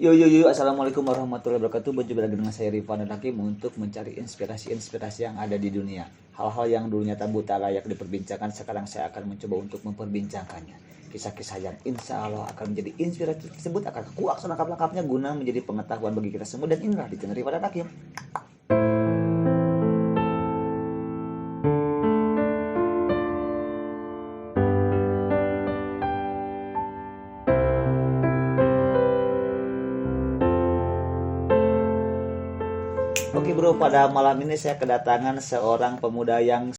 Yo, assalamualaikum warahmatullahi wabarakatuh. Berjumpa lagi dengan saya Rifan dan Hakim untuk mencari inspirasi-inspirasi yang ada di dunia. Hal-hal yang dulunya tabu tak layak diperbincangkan, sekarang saya akan mencoba untuk memperbincangkannya. Kisah-kisah yang insya Allah akan menjadi inspirasi tersebut akan kuak selengkap-lengkapnya guna menjadi pengetahuan bagi kita semua, dan inilah di channel Rifan dan Hakim. Oke bro, pada malam ini saya kedatangan seorang pemuda yang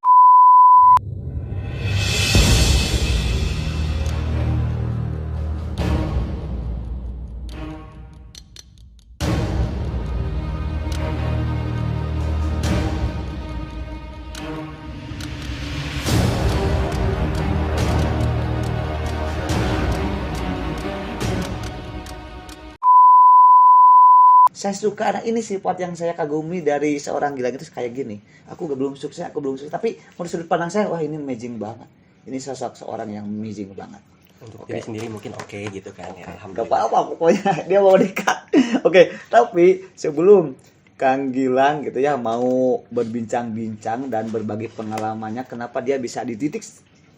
saya suka. Nah, ini sifat yang saya kagumi dari seorang Gilang itu kayak gini. Aku belum sukses, tapi menurut sudut pandang saya, wah ini amazing banget. Ini sosok seorang yang amazing banget. Untuk diri sendiri mungkin oke gitu kan ya, Gak alhamdulillah. apa-apa pokoknya dia mau dekat. Oke, tapi sebelum Kang Gilang gitu ya mau berbincang-bincang dan berbagi pengalamannya kenapa dia bisa di titik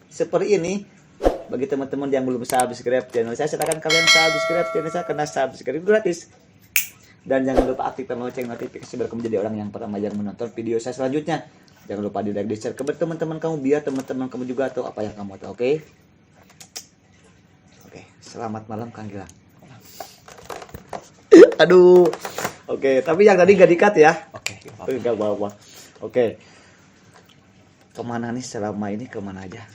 seperti ini, bagi teman-teman yang belum subscribe channel saya, silakan kalian subscribe channel saya karena subscribe gratis. Dan jangan lupa aktifkan lonceng notifikasi biar kamu menjadi orang yang pertama yang menonton video saya selanjutnya. Jangan lupa di like, di share ke teman-teman kamu biar teman-teman kamu juga tahu apa yang kamu tahu. Oke? Oke, selamat malam Kang Gilang. Aduh. Oke, tapi yang tadi gak di-cut ya. Oke, Gak apa-apa. Oke. Kemana nih selama ini, kemana aja?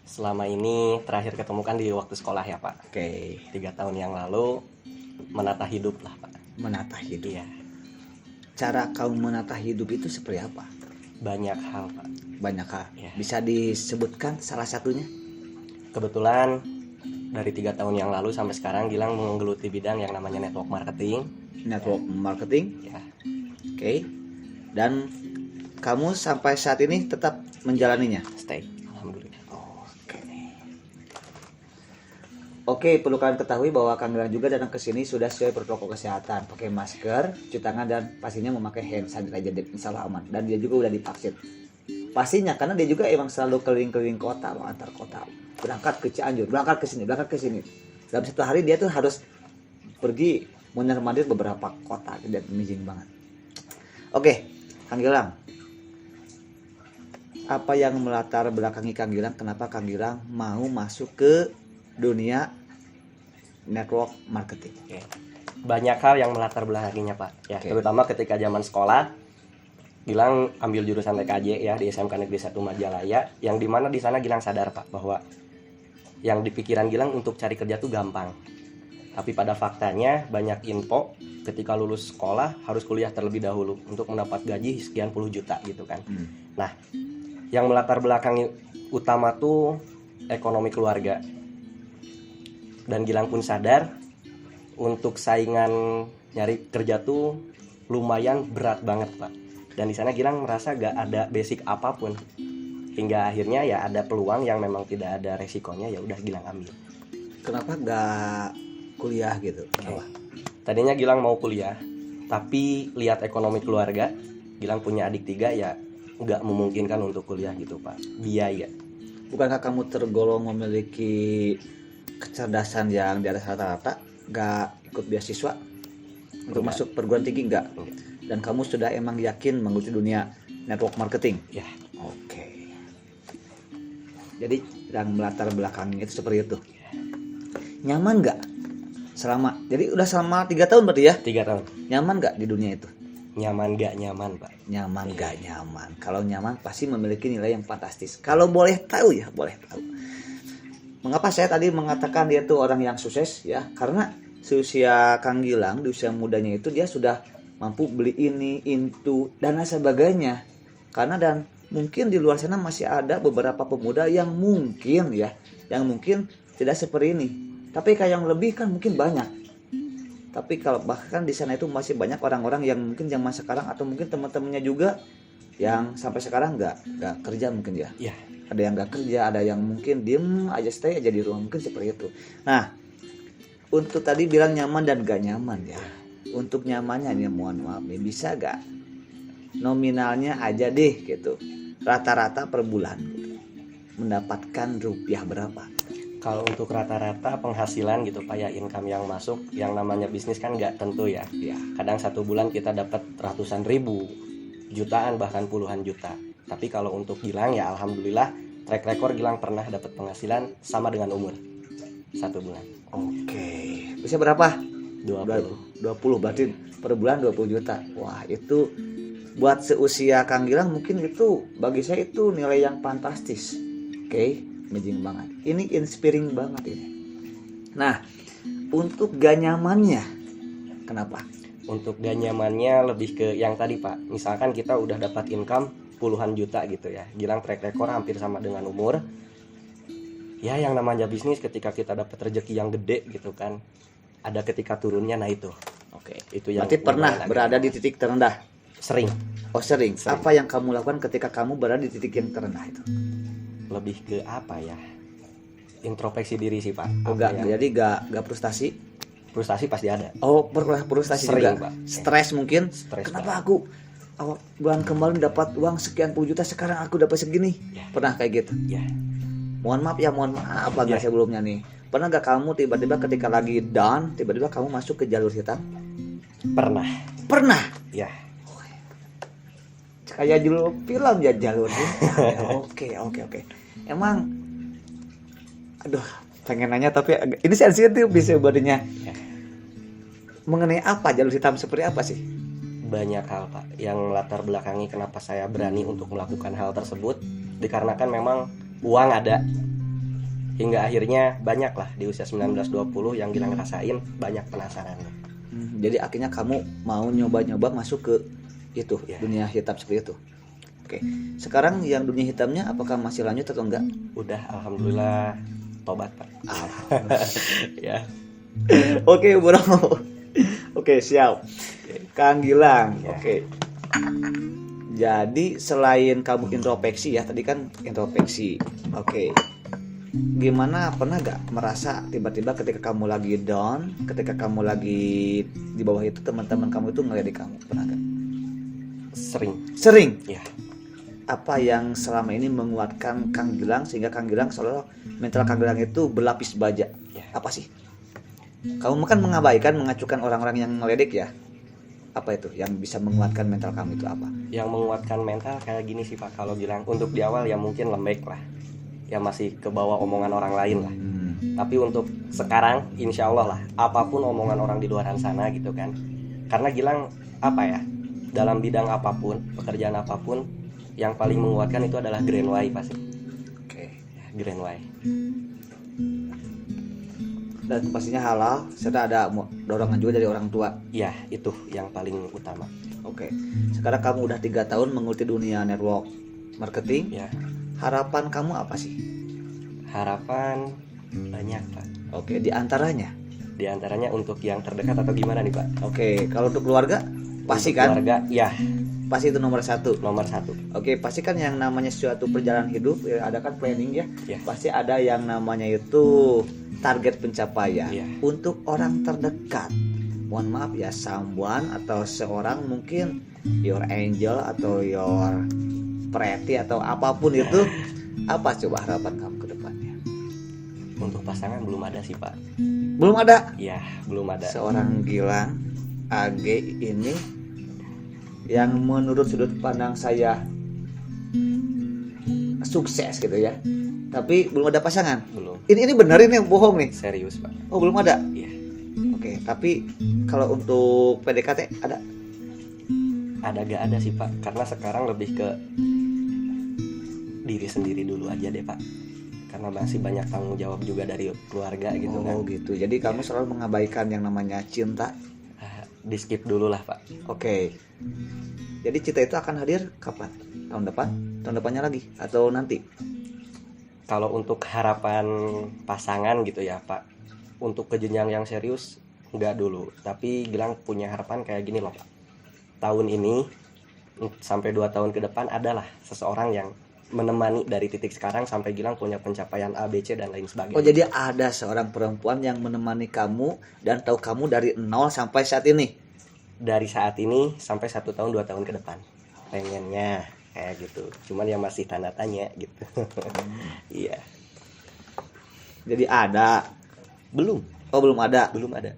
selama ini terakhir ketemu kan di waktu sekolah ya Pak. Oke. 3 tahun yang lalu menata hidup lah Pak. Menata hidup. Iya, Cara kamu menata hidup itu seperti apa? banyak hal Pak. Banyak hal. Iya. Bisa disebutkan salah satunya? Kebetulan dari 3 tahun yang lalu sampai sekarang Gilang menggeluti bidang yang namanya network marketing. Network marketing. Ya, Oke. Dan kamu sampai saat ini tetap menjalaninya? stay. Alhamdulillah. Oke, perlu kalian ketahui bahwa Kang Gilang juga datang ke sini sudah sesuai protokol kesehatan, pakai masker, cuci tangan, dan pastinya memakai hand sanitizer, insya Allah aman. Dan dia juga udah divaksin. Pastinya karena dia juga emang selalu keliling-keliling kota, antar kota, berangkat ke Cianjur, berangkat ke sini. Dalam satu hari dia tuh harus pergi mondar-mandir beberapa kota, dan amazing banget. Oke, Kang Gilang, apa yang melatar belakangi Kang Gilang? Kenapa Kang Gilang mau masuk ke dunia network marketing? Oke. Banyak hal yang melatar belakanginya Pak. Ya, Oke. terutama ketika zaman sekolah Gilang ambil jurusan TKJ ya di SMK Negeri 1 Majalaya, yang dimana di sana Gilang sadar Pak bahwa yang di pikiran Gilang untuk cari kerja tuh gampang. Tapi pada faktanya banyak info ketika lulus sekolah harus kuliah terlebih dahulu untuk mendapat gaji sekian puluh juta gitu kan. Nah, yang melatar belakangi utama tuh ekonomi keluarga. Dan Gilang pun sadar untuk saingan nyari kerja tuh lumayan berat banget Pak. Dan di sana Gilang merasa gak ada basic apapun. Hingga akhirnya ya ada peluang yang memang tidak ada resikonya, ya udah Gilang ambil. Kenapa gak kuliah gitu? Kenapa? Tadinya Gilang mau kuliah, tapi lihat ekonomi keluarga, Gilang punya adik 3 ya nggak memungkinkan untuk kuliah gitu Pak. Biaya. Bukankah kamu tergolong memiliki kecerdasan yang di atas rata-rata, gak ikut beasiswa untuk Enggak. masuk perguruan tinggi? Enggak. Enggak. Dan kamu sudah emang yakin mengikuti dunia network marketing? Ya, Oke. Jadi yang melatar belakangnya itu seperti itu. Nyaman nggak selama? Jadi udah selama 3 tahun berarti ya? 3 tahun. Nyaman nggak di dunia itu? Nyaman gak nyaman Pak? Nyaman nggak nyaman? Kalau nyaman pasti memiliki nilai yang fantastis. Kalau boleh tahu ya, boleh tahu. Mengapa saya tadi mengatakan dia tuh orang yang sukses ya? Karena seusia Kang Gilang, di usia mudanya itu dia sudah mampu beli ini, itu, dan lain sebagainya. Karena dan mungkin di luar sana masih ada beberapa pemuda yang mungkin ya, yang mungkin tidak seperti ini. Tapi kayak yang lebih kan mungkin banyak. Tapi kalau bahkan di sana itu masih banyak orang-orang yang mungkin zaman sekarang atau mungkin teman-temannya juga yang sampai sekarang nggak kerja mungkin ya. Ya, Ada yang nggak kerja, ada yang mungkin diem aja, stay aja di rumah, mungkin seperti itu. Nah, untuk tadi bilang nyaman dan gak nyaman ya. Untuk nyamannya nih mohon maaf nih, bisa gak nominalnya aja deh gitu, rata-rata per bulan gitu, mendapatkan rupiah berapa? Kalau untuk rata-rata penghasilan gitu Pak ya, income yang masuk, yang namanya bisnis kan nggak tentu ya. Ya. Kadang satu bulan kita dapat ratusan ribu, jutaan, bahkan puluhan juta. Tapi kalau untuk Gilang ya alhamdulillah, track record Gilang pernah dapat penghasilan sama dengan umur satu bulan. Oke. Bisa berapa? 20. 20 berarti per bulan 20 juta. Wah, itu buat seusia Kang Gilang mungkin itu bagi saya itu nilai yang fantastis. Oke, amazing banget. Ini inspiring banget ini. Nah, untuk gak nyamannya kenapa? Untuk gak nyamannya lebih ke yang tadi Pak. Misalkan kita udah dapat income puluhan juta gitu ya. Gilang track record hampir sama dengan umur. Ya yang namanya bisnis ketika kita dapat rezeki yang gede gitu kan, ada ketika turunnya. Nah itu. Oke. Itu yang Berarti pernah berada di titik terendah? Sering. Oh sering. Apa yang kamu lakukan ketika kamu berada di titik yang terendah itu? Lebih ke apa ya? Introspeksi diri sih Pak. Oh, jadi gak frustasi? Frustasi pasti ada. Oh, frustasi Sering, juga. Pak. Stres mungkin. Stres, Kenapa Pak. aku bulan kemarin dapat uang sekian puluh juta, sekarang aku dapat segini? Ya. Pernah kayak gitu? Ya. Mohon maaf bagi sebelumnya nih. Pernah gak kamu tiba-tiba ketika lagi down, tiba-tiba kamu masuk ke jalur hitam? Pernah. Pernah. Ya. Kayak judul film ya, jalur hitam. Oke. Emang, aduh, pengen nanya tapi ini sensitif bisa bodinya. Ya. Mengenai apa jalur hitam, seperti apa sih? Banyak hal Pak yang latar belakangi kenapa saya berani untuk melakukan hal tersebut, dikarenakan memang uang ada. Hingga akhirnya banyak lah di usia 19-20 yang Gilang rasain, banyak penasarannya. Jadi akhirnya kamu mau nyoba-nyoba masuk ke itu, Ya. dunia hitam seperti itu. Oke. Sekarang yang dunia hitamnya apakah masih lanjut atau enggak? Udah alhamdulillah tobat Pak. Ya. Oke, bro. Oke, siap. Kang Gilang. Ya. Oke. Jadi selain kamu introspeksi ya, tadi kan introspeksi. Oke. Gimana, pernah gak merasa tiba-tiba ketika kamu lagi down, ketika kamu lagi di bawah itu, teman-teman kamu itu ngelirik kamu? Pernah gak? Sering. Ya. Apa yang selama ini menguatkan Kang Gilang sehingga Kang Gilang seolah mental Kang Gilang itu berlapis baja? Ya. Apa sih? Kamu kan mengabaikan, mengacukan orang-orang yang ngeledek ya. Apa itu yang bisa menguatkan mental kamu itu apa? Yang menguatkan mental kayak gini sih Pak, kalau Gilang untuk di awal ya mungkin lembek lah, ya masih ke bawah omongan orang lain lah. Tapi untuk sekarang insya Allah lah, apapun omongan orang di luaran sana gitu kan, karena Gilang apa ya, dalam bidang apapun, pekerjaan apapun, yang paling menguatkan itu adalah grand why pasti. Oke. Grand why. Dan pastinya halal, serta ada dorongan juga dari orang tua. Ya itu yang paling utama. Oke. Sekarang kamu udah 3 tahun mengikuti dunia network marketing. Ya. Harapan kamu apa sih? Harapan banyak Pak. Oke, di antaranya. Di antaranya untuk yang terdekat atau gimana nih Pak? Oke, kalau untuk keluarga pasti Untuk kan? keluarga, ya Pasti itu nomor 1. nomor 1. Oke, pasti kan yang namanya suatu perjalanan hidup ya, ada kan planning ya. Ya. Pasti ada yang namanya itu target pencapaian. Ya. Untuk orang terdekat, mohon maaf ya, someone atau seorang mungkin your angel atau your pretty atau apapun itu, apa coba harapan kamu ke depannya? Untuk pasangan belum ada sih Pak. Belum ada. Ya belum ada. Seorang Gilang AG ini yang menurut sudut pandang saya sukses gitu ya, tapi belum ada pasangan. Belum. Ini benar, ini bohong nih? Serius Pak. Oh, belum ada. Iya. Oke, tapi kalau untuk PDKT ada? Ada gak ada sih Pak, karena sekarang lebih ke diri sendiri dulu aja deh Pak, karena masih banyak tanggung jawab juga dari keluarga gitu kan. Oh gitu. Jadi kamu selalu mengabaikan yang namanya cinta. Di skip dulu lah Pak. Oke. Jadi cinta itu akan hadir kapan? Tahun depan? Tahun depannya lagi? Atau nanti? Kalau untuk harapan pasangan gitu ya Pak, untuk ke jenjang yang serius enggak dulu. Tapi Gilang punya harapan kayak gini loh Pak, tahun ini sampai 2 tahun ke depan adalah seseorang yang menemani dari titik sekarang sampai Gilang punya pencapaian A, B, C dan lain sebagainya. Oh, jadi ada seorang perempuan yang menemani kamu dan tahu kamu dari nol sampai saat ini. Dari saat ini sampai 1 tahun 2 tahun ke depan pengennya kayak gitu, cuman ya masih tanda tanya gitu. Iya. Jadi ada. belum Oh, belum ada. Oke.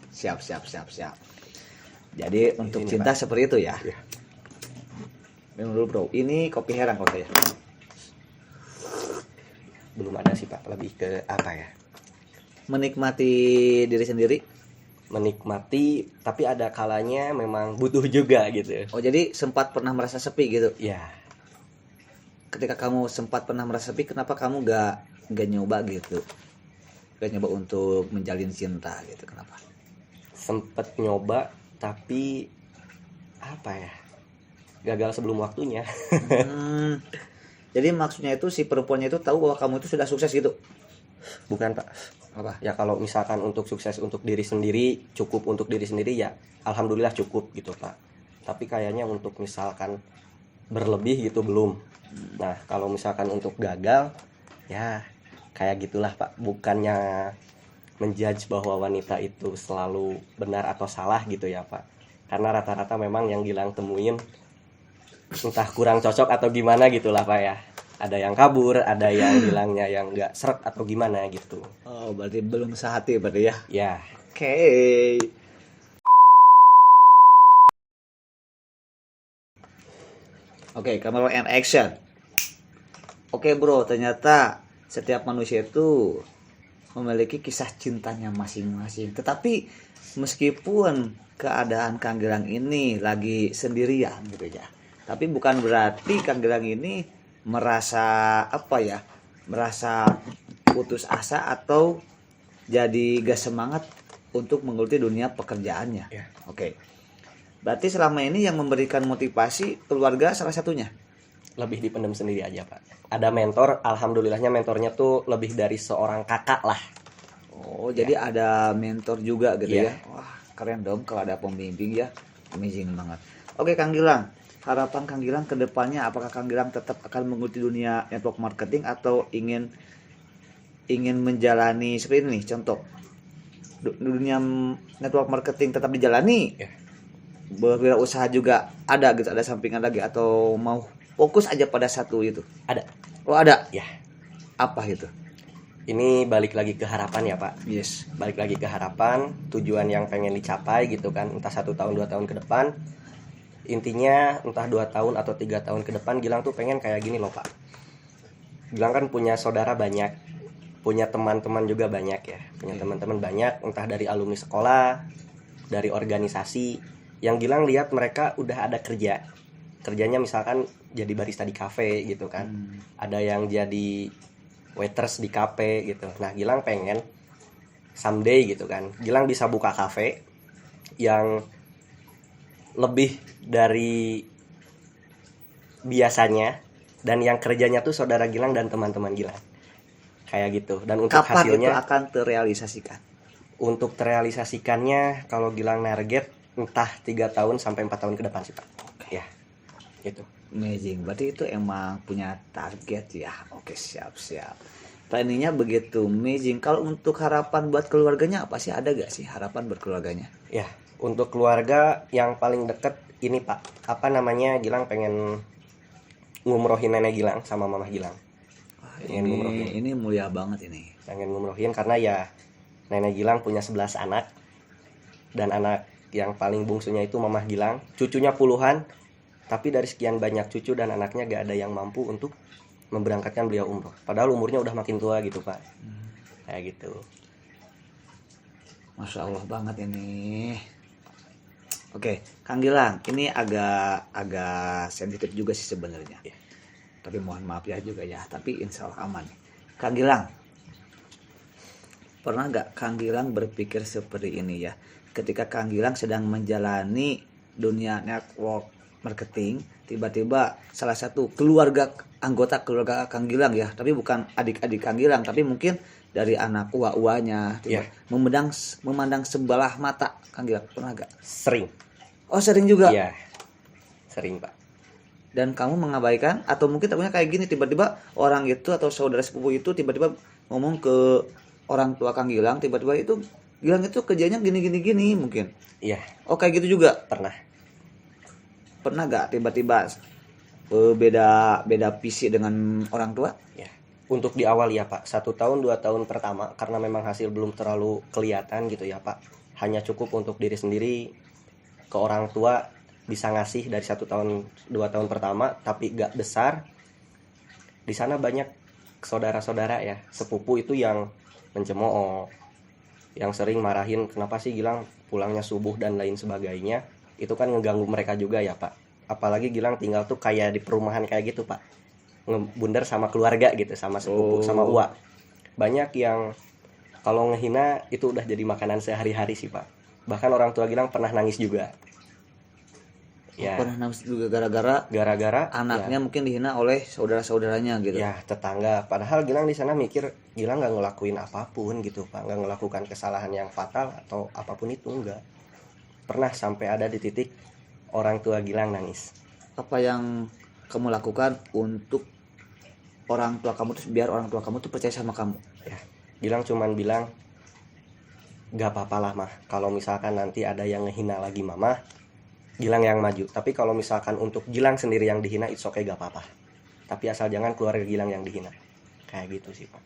Siap. Jadi untuk Ini, cinta Pak. seperti itu ya. Iya. Minum dulu bro. Ini kopi herang kalau saya. Belum ada sih Pak, lebih ke apa ya, Menikmati diri sendiri. menikmati tapi ada kalanya memang butuh juga gitu. Oh, jadi sempat pernah merasa sepi gitu. Ya, Ketika kamu sempat pernah merasa sepi, kenapa kamu gak nyoba gitu? Gak nyoba untuk menjalin cinta gitu, kenapa? sempet nyoba tapi apa ya, gagal sebelum waktunya. Hmm, jadi maksudnya itu si perempuannya itu tahu bahwa kamu itu sudah sukses gitu. Bukan Pak, Apa? ya kalau misalkan untuk sukses untuk diri sendiri, cukup untuk diri sendiri ya alhamdulillah cukup gitu Pak. Tapi kayaknya untuk misalkan berlebih gitu belum. Nah kalau misalkan untuk gagal ya kayak gitulah Pak, bukannya menjudge bahwa wanita itu selalu benar atau salah gitu ya Pak, karena rata-rata memang yang Gilang temuin entah kurang cocok atau gimana gitulah Pak ya, ada yang kabur, ada yang bilangnya yang nggak seret atau gimana gitu Oh, berarti belum sehati berarti ya. ya. Oke. Oke, camera and action. Oke bro, ternyata setiap manusia itu memiliki kisah cintanya masing-masing. Tetapi meskipun keadaan Kang Gilang ini lagi sendirian gitu ya, tapi bukan berarti Kang Gilang ini merasa apa ya, merasa putus asa atau jadi gak semangat untuk menggeluti dunia pekerjaannya. Ya. Oke. Berarti selama ini yang memberikan motivasi keluarga salah satunya. Lebih dipendam sendiri aja Pak. Ada mentor, alhamdulillahnya mentornya tuh lebih dari seorang kakak lah. Oh, jadi ada mentor juga gitu Iya. ya. Wah, keren dong kalau ada pembimbing ya. Amazing banget. Oke, Kang Gilang. Harapan Kang Gilang ke depannya, apakah Kang Gilang tetap akan mengikuti dunia network marketing atau ingin menjalani seperti ini nih, contoh. Dunia network marketing tetap dijalani. Ya. Berwirausaha juga ada gitu, ada sampingan lagi atau mau fokus aja pada satu itu. Ada. Oh, ada. Ya. Apa gitu? Ini balik lagi ke harapan ya Pak. Yes. Balik lagi ke harapan, tujuan yang pengen dicapai gitu kan, entah 1 tahun 2 tahun ke depan. Intinya entah 2 tahun atau 3 tahun ke depan Gilang tuh pengen kayak gini loh Pak. Gilang kan punya saudara banyak, punya teman-teman juga banyak ya, punya teman-teman banyak, entah dari alumni sekolah, dari organisasi, yang Gilang lihat mereka udah ada kerjanya misalkan jadi barista di kafe gitu kan, ada yang jadi waiters di kafe gitu. Nah Gilang pengen someday gitu kan Gilang bisa buka kafe yang lebih dari biasanya, dan yang kerjanya tuh saudara Gilang dan teman-teman Gilang kayak gitu. Dan untuk Kapan itu hasilnya, akan terrealisasikan? untuk terrealisasikannya kalau Gilang target entah 3 tahun sampai 4 tahun ke depan sih Pak. Ya gitu. Amazing. Berarti itu emang punya target ya. Oke, siap. Planningnya begitu amazing. Kalau untuk harapan buat keluarganya apa sih? Ada gak sih harapan buat keluarganya? Ya, untuk keluarga yang paling deket ini Pak, apa namanya, Gilang pengen ngumrohin nenek Gilang sama mama Gilang. Wah, Pengen ngumrohin. ini mulia banget ini. Pengen ngumrohin karena ya nenek Gilang punya 11 anak, dan anak yang paling bungsunya itu mama Gilang, cucunya puluhan, tapi dari sekian banyak cucu dan anaknya gak ada yang mampu untuk memberangkatkan beliau umroh. Padahal umurnya udah makin tua gitu Pak. Kayak gitu. Masya Allah banget ini. Oke, Kang Gilang, ini agak sensitif juga sih sebenarnya. Iya. Tapi mohon maaf ya juga ya. Tapi insya Allah aman. Kang Gilang, pernah gak Kang Gilang berpikir seperti ini ya? Ketika Kang Gilang sedang menjalani dunia network marketing, tiba-tiba salah satu anggota keluarga Kang Gilang ya, tapi bukan adik-adik Kang Gilang, tapi mungkin dari anak uwa-uwanya memandang sebelah mata Kang Gilang, pernah gak? Sering. Oh, sering juga. Iya. Sering Pak. dan kamu mengabaikan, atau mungkin takutnya kayak gini, tiba-tiba orang itu atau saudara sepupu itu tiba-tiba ngomong ke orang tua Kang Gilang, tiba-tiba itu Gilang itu kerjanya gini mungkin. Iya, Oh kayak gitu juga. pernah. Pernah gak tiba-tiba beda visi dengan orang tua? Ya. Untuk di awal ya Pak, 1 tahun 2 tahun pertama karena memang hasil belum terlalu kelihatan gitu ya Pak. Hanya cukup untuk diri sendiri, ke orang tua bisa ngasih dari 1 tahun 2 tahun pertama, tapi gak besar. Di sana banyak saudara-saudara ya, sepupu itu yang mencemooh, yang sering marahin kenapa sih Gilang pulangnya subuh dan lain sebagainya. Itu kan ngeganggu mereka juga ya Pak. Apalagi Gilang tinggal tuh kayak di perumahan kayak gitu Pak, ngebundar sama keluarga gitu, sama sepupu, sama uak. Banyak yang kalau ngehina itu udah jadi makanan sehari-hari sih Pak. Bahkan orang tua Gilang pernah nangis juga. Ya, Pernah nangis juga gara-gara gara-gara anaknya mungkin dihina oleh saudara-saudaranya gitu. ya tetangga. Padahal Gilang di sana mikir Gilang nggak ngelakuin apapun gitu Pak, nggak ngelakukan kesalahan yang fatal atau apapun itu, enggak. Pernah sampai ada di titik orang tua Gilang nangis. Apa yang kamu lakukan untuk orang tua kamu tuh, biar orang tua kamu tuh percaya sama kamu? Ya, Gilang cuman bilang gak apa-apa lah mah, kalau misalkan nanti ada yang ngehina lagi mama, Gilang yang maju. Tapi kalau misalkan untuk Gilang sendiri yang dihina, it's okay, gak apa-apa. Tapi asal jangan keluarga Gilang yang dihina. Kayak gitu sih Pak.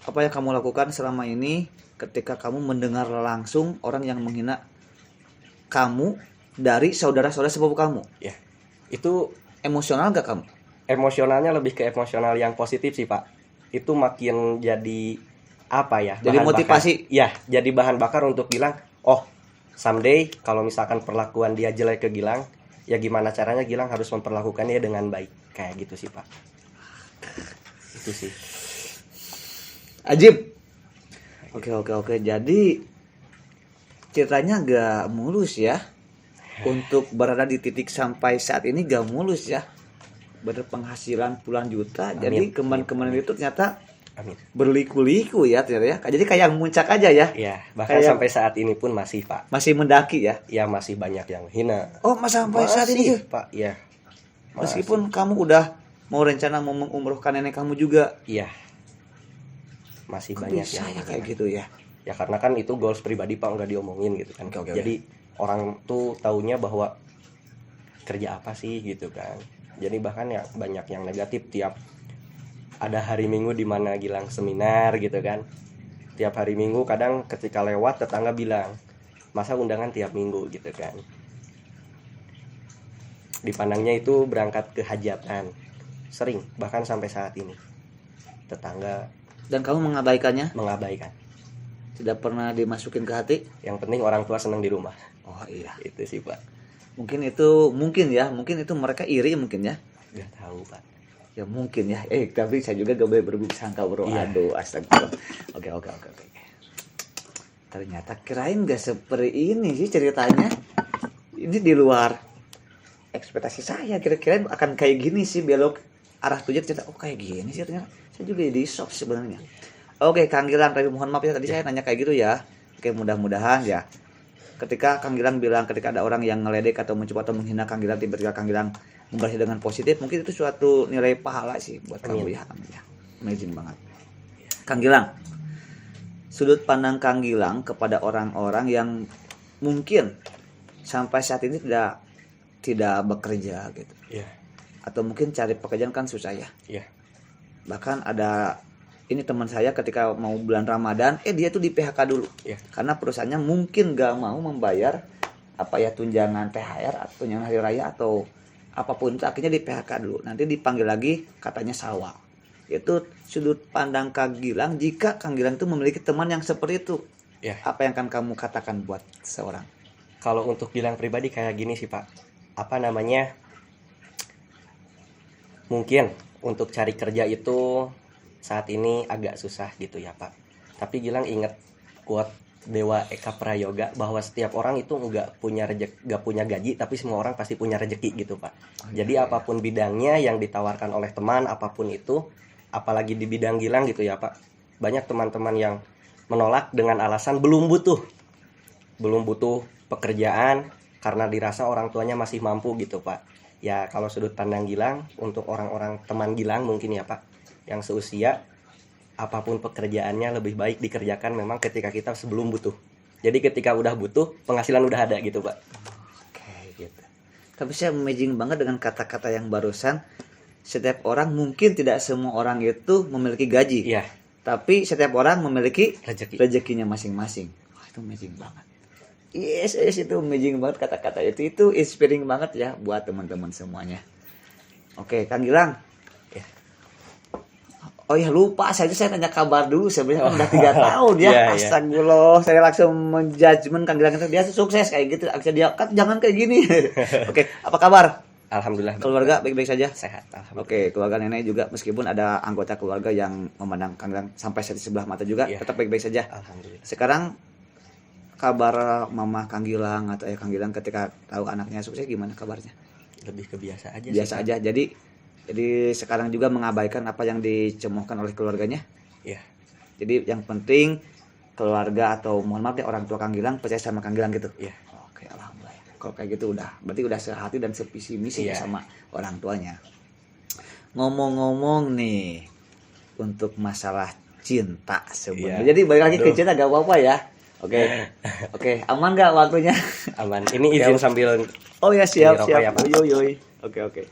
Apa yang kamu lakukan selama ini ketika kamu mendengar langsung orang yang menghina kamu dari saudara-saudara sepupu kamu? Ya, itu Emosional gak kamu? emosionalnya lebih ke emosional yang positif sih Pak. Itu makin jadi apa ya? Jadi bahan motivasi. bakar. Ya, jadi bahan bakar untuk Gilang. Oh, someday kalau misalkan perlakuan dia jelek ke Gilang, ya gimana caranya Gilang harus memperlakukannya dengan baik. Kayak gitu sih Pak. Itu sih. Ajib. Oke. Jadi ceritanya gak mulus ya. Untuk berada di titik sampai saat ini gak mulus ya. Berpenghasilan puluhan juta. Amin. Jadi kemarin itu ternyata Amin. berliku-liku ya ternyata ya. Jadi kayak muncak aja ya. Ya, bahkan Kayak- sampai saat ini pun masih Pak. Masih mendaki ya. Ya masih banyak yang hina. Oh, sampai saat ini Masih, Pak. Ya. meskipun kamu udah mau rencana mau mengumrohkan nenek kamu juga. Iya. Masih Kok banyak bisa yang ya kayak hina. gitu ya. Ya karena kan itu goals pribadi Pak, nggak diomongin gitu kan. Oke. Jadi orang tuh taunya bahwa kerja apa sih gitu kan. Jadi bahkan ya banyak yang negatif. Tiap ada hari Minggu di mana Gilang seminar gitu kan, tiap hari Minggu kadang ketika lewat tetangga bilang masa undangan tiap minggu gitu kan. Dipandangnya itu berangkat ke hajatan, sering bahkan sampai saat ini tetangga Dan kamu mengabaikannya, mengabaikan. tidak pernah dimasukin ke hati. Yang penting orang tua senang di rumah. Oh iya. Itu sih Pak. Mungkin itu mereka iri mungkin ya. Gak tahu Pak. Ya mungkin ya. Tapi saya juga gak boleh berburuk sangka bro. Iya. Aduh, astagfirullah. Oke. Ternyata kirain gak seperti ini sih ceritanya. Ini di luar ekspektasi saya. Kira-kira akan kayak gini sih, belok arah tujuan cerita. Oh kayak gini sih ternyata. Saya juga di shock sebenarnya. Oke, Kang Gilang, tapi mohon maaf ya tadi saya nanya kayak gitu ya. Oke, mudah-mudahan ya. Ketika Kang Gilang bilang ketika ada orang yang ngeledek atau mencoba atau menghina Kang Gilang, tiba-tiba Kang Gilang membalas dengan positif, mungkin itu suatu nilai pahala sih buat kamu ya. Amin ya. Amazing banget. Kang Gilang, sudut pandang Kang Gilang kepada orang-orang yang mungkin sampai saat ini tidak bekerja gitu. Iya. Atau mungkin cari pekerjaan kan susah ya. Iya. Bahkan ada ini teman saya ketika mau bulan Ramadan, dia tuh di PHK dulu. Iya. Karena perusahaannya mungkin gak mau membayar tunjangan THR atau tunjangan hari raya atau apapun itu, akhirnya di PHK dulu. Nanti dipanggil lagi katanya sawal. Itu sudut pandang Kang Gilang jika Kang Gilang itu memiliki teman yang seperti itu. Iya. Apa yang akan kamu katakan buat seorang? Kalau untuk Gilang pribadi kayak gini sih Pak. Apa namanya? Mungkin untuk cari kerja itu saat ini agak susah gitu ya Pak. Tapi Gilang ingat quote Dewa Eka Prayoga bahwa setiap orang itu nggak punya gaji, tapi semua orang pasti punya rezeki gitu Pak. Jadi apapun bidangnya yang ditawarkan oleh teman, apapun itu, apalagi di bidang Gilang gitu ya Pak. Banyak teman-teman yang menolak dengan alasan belum butuh pekerjaan karena dirasa orang tuanya masih mampu gitu Pak. Ya kalau sudut pandang Gilang, untuk orang-orang teman Gilang mungkin ya Pak, yang seusia, apapun pekerjaannya lebih baik dikerjakan memang ketika kita sebelum butuh. Jadi ketika udah butuh, penghasilan udah ada gitu Pak. Oke gitu. Tapi saya amazing banget dengan kata-kata yang barusan. Setiap orang, mungkin tidak semua orang itu memiliki gaji. Iya. Tapi setiap orang memiliki Rezeki. rezekinya masing-masing. Wah, itu amazing banget. Yes, itu amazing banget kata-kata itu. Itu inspiring banget ya buat teman-teman semuanya. Oke, Kang Gilang. Ya. Oh ya lupa, saya tanya kabar dulu. Sebenarnya kan udah 3 tahun ya. Iya, iya. Astagfirullah, saya langsung menjudgment Kang Gilang itu dia sukses kayak gitu. Akhirnya dia kan jangan kayak gini. Oke, apa kabar? Alhamdulillah. Keluarga baik-baik saja? Sehat. Alhamdulillah. Oke, keluarga nenek juga meskipun ada anggota keluarga yang memandang Kang Gilang sampai di sebelah mata juga, Iya. tetap baik-baik saja. Alhamdulillah. Sekarang kabar mama Kang Gilang atau ayah Kang Gilang ketika tahu anaknya sukses gimana kabarnya? Lebih ke biasa aja. Biasa aja. Jadi sekarang juga mengabaikan apa yang dicemohkan oleh keluarganya. Iya. Jadi yang penting keluarga atau mohon maaf ya orang tua Kang Gilang percaya sama Kang Gilang gitu. Iya. Oke, alhamdulillah. Kalau kayak gitu berarti udah sehati dan sevisi misi Iya. sama orang tuanya. Ngomong-ngomong nih untuk masalah cinta sebenarnya. Iya. Jadi balik lagi ke Aduh. cinta gak apa-apa ya. Oke, aman gak waktunya? Aman. Ini izin sambil Oh ya siap. Ini rokok ya, Pak. Yoi. Oke.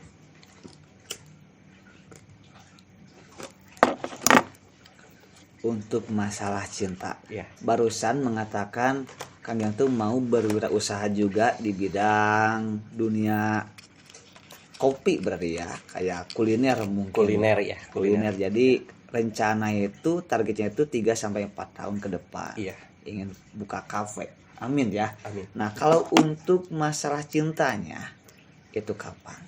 Untuk masalah cinta, ya. barusan mengatakan Kang Yang tuh mau berwirausaha juga di bidang dunia kopi berarti ya, kayak kuliner mungkin. Kuliner ya. Kuliner. Jadi rencana itu targetnya itu 3 sampai 4 tahun ke depan. Iya. Ingin buka kafe. Amin ya. Amin. Nah, kalau untuk masalah cintanya itu kapan?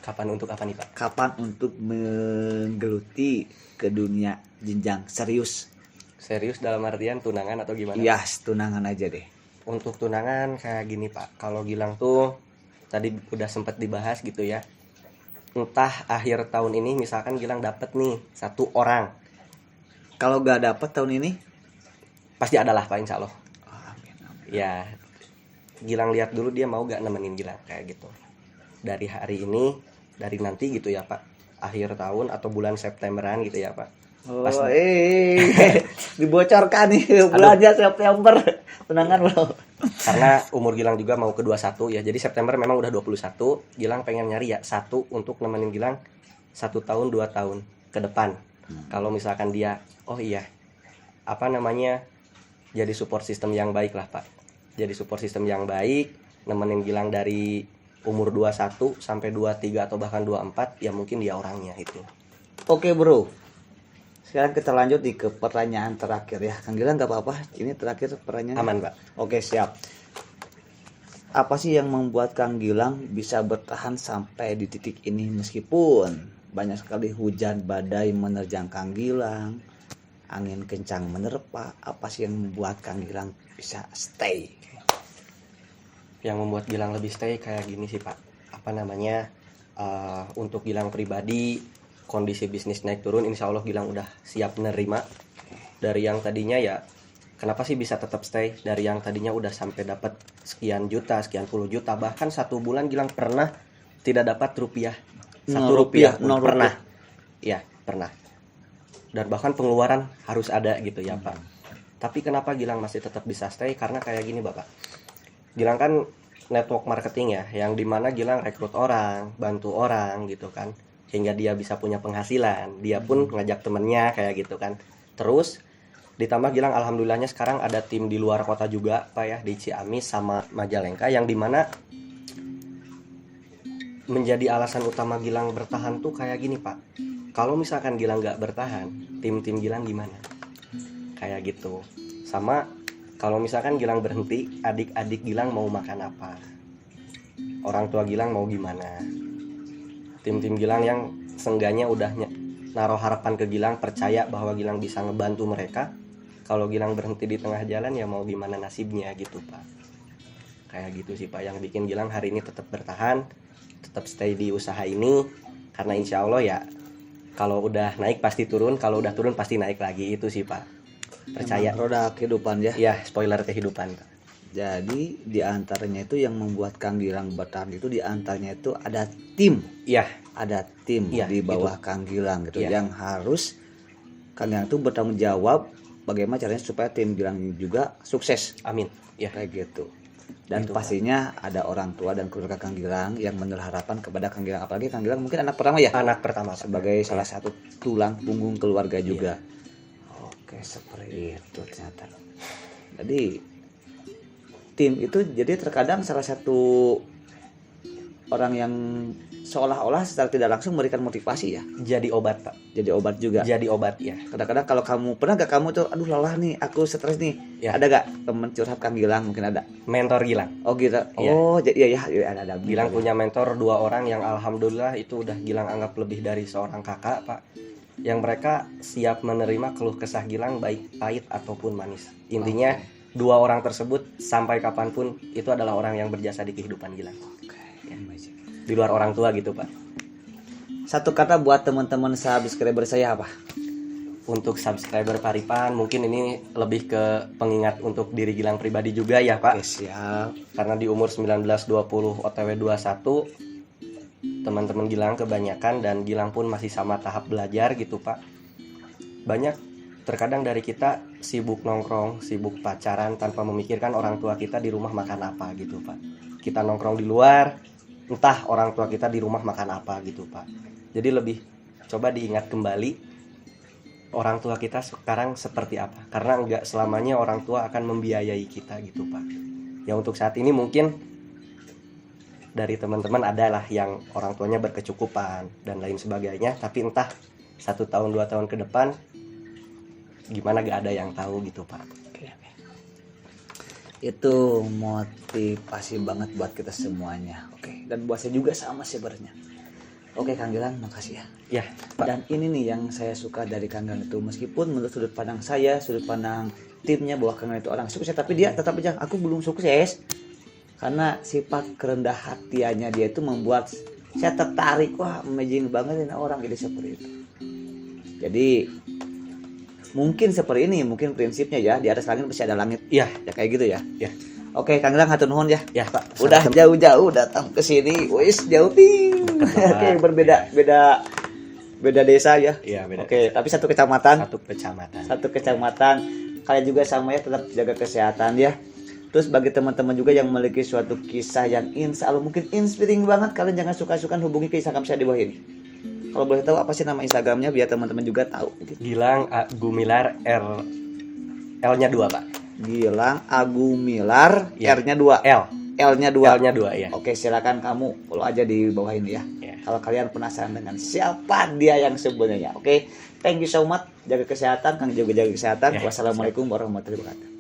Kapan untuk apa nih Pak? Kapan untuk menggeluti ke dunia jenjang serius? Serius dalam artian tunangan atau gimana? Yes, tunangan aja deh. Untuk tunangan kayak gini Pak, kalau Gilang tuh tadi udah sempet dibahas gitu ya. Entah akhir tahun ini misalkan Gilang dapet nih 1 orang, Kalau gak dapet tahun ini, pasti adalah Pak insya Allah. amin. Ya, Gilang lihat dulu dia mau gak nemenin Gilang kayak gitu. Dari hari ini, dari nanti gitu ya Pak, akhir tahun atau bulan Septemberan gitu ya Pak. Oh, Pas- dibocorkan nih bulannya September. Tunangan lo. Karena umur Gilang juga mau ke 21 ya. Jadi September memang udah 21. Gilang pengen nyari ya 1 untuk nemenin Gilang 1 tahun 2 tahun ke depan. Kalau misalkan dia oh iya apa namanya jadi support system yang baik lah Pak. Jadi support system yang baik, nemenin Gilang dari umur 21 sampai 23 atau bahkan 24 ya mungkin dia orangnya itu. Oke bro, sekarang kita lanjut nih ke pertanyaan terakhir ya. Kang Gilang gak apa-apa, ini terakhir pertanyaan. Aman Pak. Oke siap. Apa sih yang membuat Kang Gilang bisa bertahan sampai di titik ini meskipun banyak sekali hujan badai menerjang Kang Gilang, angin kencang menerpa? Apa sih yang membuat Kang Gilang bisa stay? Yang membuat Gilang lebih stay kayak gini sih Pak. Apa namanya untuk Gilang pribadi kondisi bisnis naik turun insya Allah Gilang udah siap menerima. Dari yang tadinya ya kenapa sih bisa tetap stay, dari yang tadinya udah sampai dapat sekian juta, sekian puluh juta, bahkan 1 bulan Gilang pernah tidak dapat rupiah, 1 rupiah pun nol pernah. Ya pernah. Dan bahkan pengeluaran harus ada gitu ya Pak. Tapi kenapa Gilang masih tetap bisa stay? Karena kayak gini Bapak, Gilang kan network marketing ya, yang dimana Gilang rekrut orang, bantu orang gitu kan, hingga dia bisa punya penghasilan. Dia pun ngajak temennya kayak gitu kan. Terus ditambah Gilang alhamdulillahnya sekarang ada tim di luar kota juga Pak ya, di Ciamis sama Majalengka, yang dimana menjadi alasan utama Gilang bertahan tuh kayak gini Pak. Kalau misalkan Gilang nggak bertahan, tim-tim Gilang gimana? Kayak gitu. Sama kalau misalkan Gilang berhenti, adik-adik Gilang mau makan apa? Orang tua Gilang mau gimana? Tim-tim Gilang yang seenggaknya udah naruh harapan ke Gilang, percaya bahwa Gilang bisa ngebantu mereka. Kalau Gilang berhenti di tengah jalan ya mau gimana nasibnya gitu Pak. Kayak gitu sih Pak yang bikin Gilang hari ini tetap bertahan, tetap stay di usaha ini. Karena insya Allah ya kalau udah naik pasti turun, kalau udah turun pasti naik lagi, itu sih Pak. Percaya. Emang roda kehidupan ya. Ya, spoiler kehidupan. Jadi di antaranya itu yang membuat Kang Gilang bertahan itu di antaranya itu ada tim. Iya. Ada tim Iya, di bawah Kang Gilang gitu Iya. yang harus Kang Gilang itu bertanggung jawab bagaimana caranya supaya tim Gilang ini juga sukses Amin. Ya. kayak gitu. Dan Gitu, pastinya ada orang tua dan keluarga Kang Gilang yang menaruh harapan kepada Kang Gilang, apalagi Kang Gilang mungkin anak pertama ya, Anak pertama Pak. sebagai salah satu tulang punggung keluarga Iya. juga. Oke, seperti itu ternyata. Jadi tim itu jadi terkadang salah satu orang yang seolah-olah secara tidak langsung memberikan motivasi ya, Jadi obat Pak. jadi obat juga. Jadi obat ya. Kadang-kadang kalau kamu pernah gak kamu tuh aduh lelah nih, aku stres nih, Ya. ada gak temen curhat Kang Gilang? Mungkin ada. Mentor Gilang. Oh gitu. Iya. Oh iya ya ada. Gilang punya mentor 2 orang yang alhamdulillah itu udah Gilang anggap lebih dari seorang kakak Pak. Yang mereka siap menerima keluh kesah Gilang baik pahit ataupun manis. Intinya 2 orang tersebut sampai kapanpun itu adalah orang yang berjasa di kehidupan Gilang. Oke, amazing. Di luar orang tua gitu Pak. Satu kata buat teman-teman subscriber saya apa? Untuk subscriber Paripan mungkin ini lebih ke pengingat untuk diri Gilang pribadi juga ya Pak. Oke, siap. Karena di umur 19-20 OTW 21 teman-teman Gilang kebanyakan dan Gilang pun masih sama tahap belajar gitu Pak. Banyak terkadang dari kita sibuk nongkrong, sibuk pacaran tanpa memikirkan orang tua kita di rumah makan apa gitu Pak. Kita nongkrong di luar, entah orang tua kita di rumah makan apa gitu Pak. Jadi lebih coba diingat kembali orang tua kita sekarang seperti apa. Karena enggak selamanya orang tua akan membiayai kita gitu Pak. Ya untuk saat ini mungkin dari teman-teman adalah yang orang tuanya berkecukupan dan lain sebagainya, tapi entah 1 tahun 2 tahun ke depan gimana gak ada yang tahu gitu Pak. Oke. Itu motivasi banget buat kita semuanya. Oke, dan buat saya juga sama sebenarnya. Oke Kang Gilang, makasih ya. Ya Pak. Dan ini nih yang saya suka dari Kang Gilang itu, meskipun menurut sudut pandang saya, sudut pandang timnya bahwa Kang Gilang itu orang sukses, tapi dia tetap aja aku belum sukses. Karena sifat kerendah hatiannya dia itu membuat saya tertarik, wah amazing banget ini orang ini seperti itu. Jadi mungkin seperti ini, mungkin prinsipnya ya, di atas langit pasti ada langit. Iya. Ya kayak gitu ya. Ya. Oke, Kang Gilang hatur nuhun ya. Ya Pak. Udah jauh-jauh datang ke sini, wis jauh ting. Oke, beda desa ya. Iya beda. Oke, tapi satu kecamatan. Satu kecamatan. Kalian juga sama ya, tetap jaga kesehatan ya. Terus bagi teman-teman juga yang memiliki suatu kisah yang insya Allah mungkin inspiring banget, kalian jangan suka-suka hubungi ke Instagram saya di bawah ini. Kalau boleh tahu apa sih nama Instagramnya biar teman-teman juga tahu. Gilang Gumilar L-nya 2 Pak. Gilang Agumilar, Ya. R-nya 2. L-nya 2. L-nya 2 ya. Oke, silakan kamu follow aja di bawah ini ya. Ya. Kalau kalian penasaran dengan siapa dia yang sebenarnya. Oke, thank you so much. Jaga kesehatan, Kang juga jaga kesehatan. Ya, Wassalamualaikum warahmatullahi wabarakatuh.